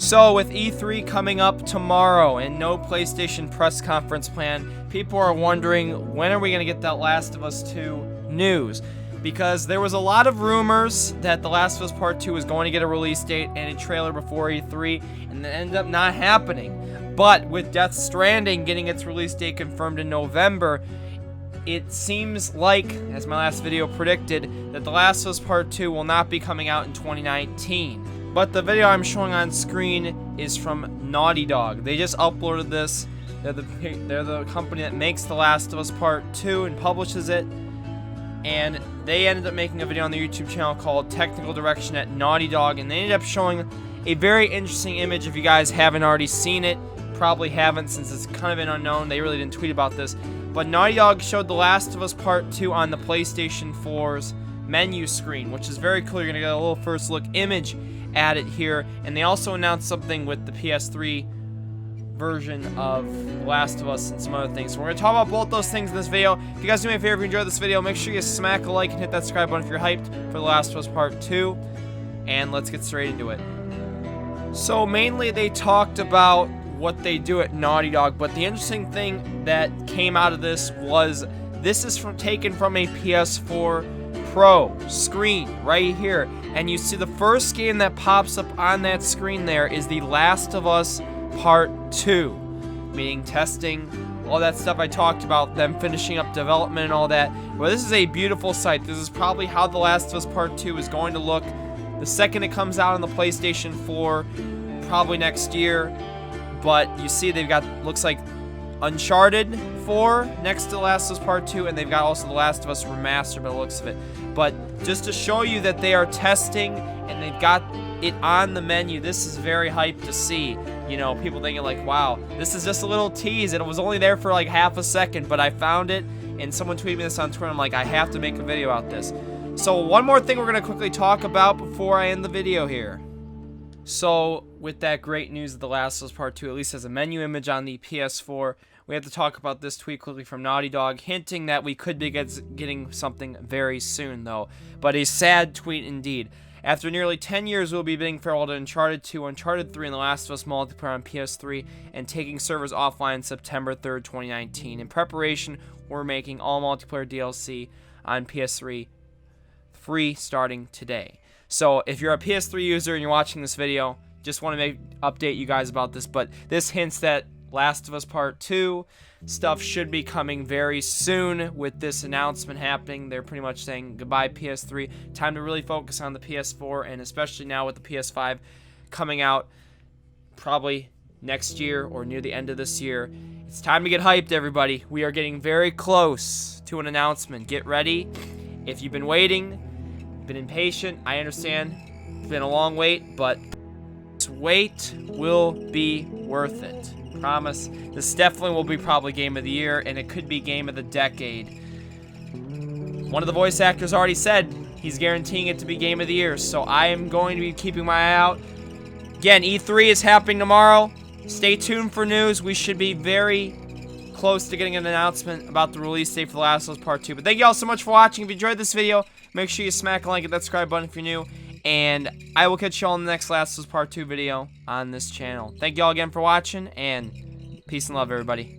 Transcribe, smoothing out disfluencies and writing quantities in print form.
So, with E3 coming up tomorrow and no PlayStation press conference plan, people are wondering, when are we going to get that Last of Us 2 news? Because there was a lot of rumors that The Last of Us Part 2 was going to get a release date and a trailer before E3, and it ended up not happening. But with Death Stranding getting its release date confirmed in November, it seems like, as my last video predicted, that The Last of Us Part 2 will not be coming out in 2019. But the video I'm showing on screen is from Naughty Dog. They just uploaded this. They're the company that makes The Last of Us Part 2 and publishes it. And they ended up making a video on their YouTube channel called Technical Direction at Naughty Dog. And they ended up showing a very interesting image. If you guys haven't already seen it, probably haven't since it's kind of been unknown. They really didn't tweet about this. But Naughty Dog showed The Last of Us Part 2 on the PlayStation 4's menu screen, which is very cool. You're going to get a little first look image at it here, and they also announced something with the PS3 version of The Last of Us and some other things. So we're going to talk about both those things in this video. If you guys do me a favor, if you enjoyed this video, make sure you smack a like and hit that subscribe button if you're hyped for The Last of Us Part 2, and let's get straight into it. So mainly they talked about what they do at Naughty Dog, but the interesting thing that came out of this was this is taken from a PS4 Pro screen right here, and you see the first game that pops up on that screen there is The Last of Us Part 2, meaning testing, all that stuff I talked about, them finishing up development and all that. Well, this is a beautiful sight. This is probably how The Last of Us Part 2 is going to look the second it comes out on the PlayStation 4, probably next year. But you see they've got, looks like, Uncharted 4 next to The Last of Us Part 2, and they've got also The Last of Us Remastered by the looks of it. But just to show you that they are testing and they've got it on the menu, this is very hyped to see. You know, people thinking like, wow, this is just a little tease, and it was only there for like half a second, but I found it, and someone tweeted me this on Twitter. I'm like, I have to make a video about this. So one more thing we're going to quickly talk about before I end the video here. So, with that great news of The Last of Us Part 2, at least as a menu image on the PS4, we have to talk about this tweet quickly from Naughty Dog, hinting that we could be getting something very soon, though. But a sad tweet indeed. After nearly 10 years, we'll be bidding farewell to Uncharted 2, Uncharted 3, and The Last of Us multiplayer on PS3, and taking servers offline September 3rd, 2019. In preparation, we're making all multiplayer DLC on PS3 free starting today. So if you're a PS3 user and you're watching this video, just want to update you guys about this, but this hints that Last of Us Part 2 stuff should be coming very soon with this announcement happening. They're pretty much saying goodbye PS3, time to really focus on the PS4, and especially now with the PS5 coming out probably next year or near the end of this year. It's time to get hyped, everybody. We are getting very close to an announcement. Get ready. If you've been waiting, been impatient, I understand. It's been a long wait, but this wait will be worth it. Promise. This definitely will be probably Game of the Year, and it could be Game of the Decade. One of the voice actors already said he's guaranteeing it to be Game of the Year, so I am going to be keeping my eye out. Again, E3 is happening tomorrow. Stay tuned for news. We should be very close to getting an announcement about the release date for The Last of Us Part 2. But thank you all so much for watching. If you enjoyed this video, make sure you smack a like and that subscribe button if you're new. And I will catch you all in the next Last of Us Part 2 video on this channel. Thank you all again for watching, and peace and love, everybody.